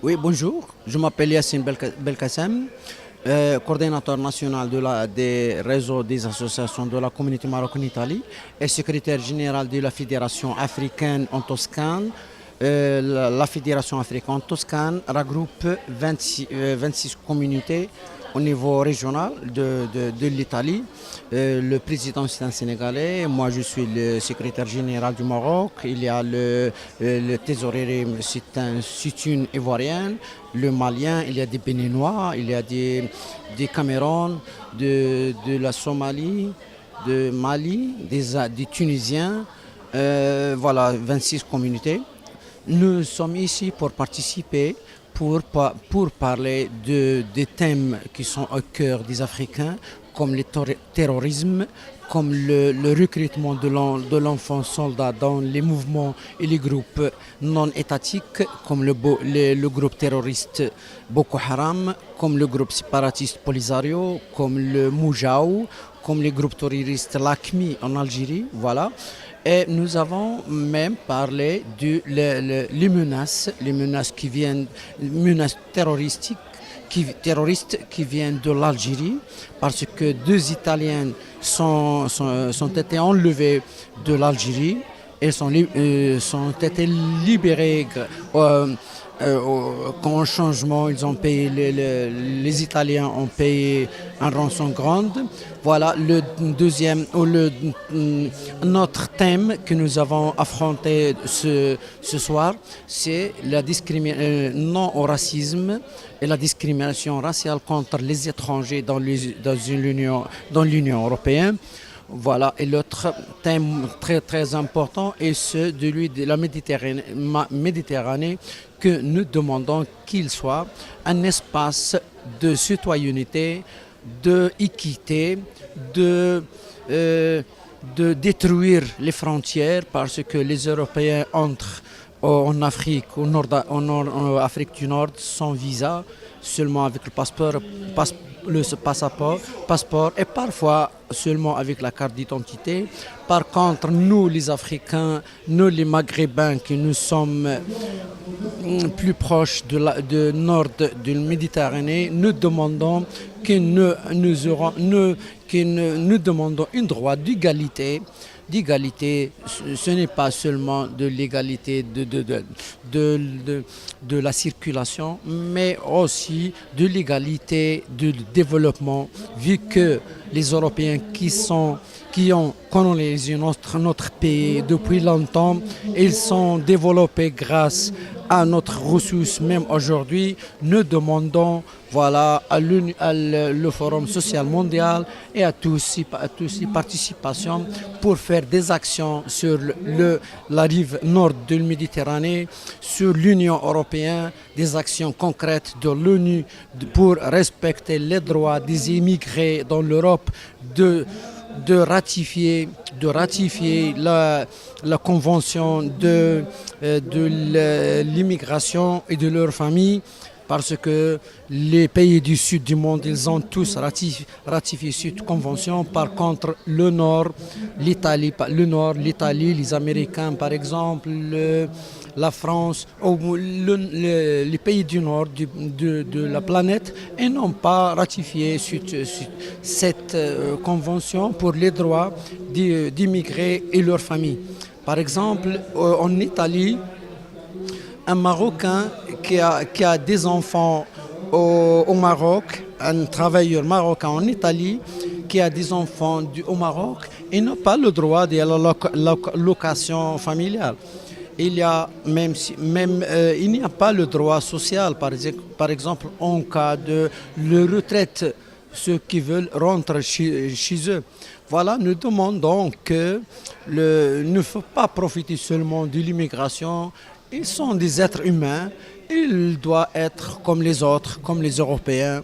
Oui, bonjour. Je m'appelle Yassine Belkacem, coordinateur national des réseaux des associations de la communauté marocaine-Italie et secrétaire général de la Fédération africaine en Toscane. La Fédération africaine en Toscane regroupe 26 communautés au niveau régional de l'Italie. Le président, c'est un Sénégalais. Moi, je suis le secrétaire général du Maroc. Il y a le trésorier, c'est une Ivoirienne. Le Malien, il y a des Béninois, il y a des Cameroun, de la Somalie, de Mali, des Tunisiens. Voilà, 26 communautés. Nous sommes ici pour participer, pour parler des thèmes qui sont au cœur des Africains, comme le terrorisme, comme le recrutement de l'enfant soldat dans les mouvements et les groupes non étatiques, comme le groupe terroriste Boko Haram, comme le groupe séparatiste Polisario, comme le Moujaou, comme les groupes terroristes LACMI en Algérie, voilà. Et nous avons même parlé les menaces qui viennent, menaces terroristes qui viennent de l'Algérie, parce que deux Italiens sont été enlevés de l'Algérie et sont été libérés. Qu'en changement, ils ont payé, les Italiens ont payé un rançon grande. Voilà le deuxième, notre thème que nous avons affronté ce soir, c'est la non au racisme et la discrimination raciale contre les étrangers dans l'Union européenne. Voilà, et l'autre thème très très important est celui de la Méditerranée, que nous demandons qu'il soit un espace de citoyenneté, d'équité, de détruire les frontières, parce que les Européens entrent en Afrique, en Afrique du Nord, sans visa, seulement avec le passeport et parfois seulement avec la carte d'identité. Par contre, nous les Africains, nous les Maghrébins, qui nous sommes plus proches du nord de la Méditerranée, nous demandons nous demandons un droit d'égalité. Ce n'est pas seulement de l'égalité de la circulation, mais aussi de l'égalité du développement, vu que les Européens qui ont colonisé notre pays depuis longtemps, ils sont développés grâce à notre ressource. Même aujourd'hui, nous demandons le Forum social mondial et à tous les participations pour faire des actions sur la rive nord de la Méditerranée, sur l'Union européenne, des actions concrètes de l'ONU pour respecter les droits des immigrés dans l'Europe, de ratifier la convention de l'immigration et de leur famille, parce que les pays du sud du monde, ils ont tous ratifié cette convention. Par contre, le nord, l'Italie, les Américains par exemple, la France, les pays du nord de la planète, ils n'ont pas ratifié cette convention pour les droits d'immigrés et leurs familles. Par exemple, en Italie, un Marocain qui a des enfants au Maroc, un travailleur marocain en Italie qui a des enfants au Maroc, il n'a pas le droit de la location familiale. Il n'y a pas le droit social, par exemple, en cas de retraite, ceux qui veulent rentrer chez eux. Voilà, nous demandons que ne faut pas profiter seulement de l'immigration. Ils sont des êtres humains, ils doivent être comme les autres, comme les Européens.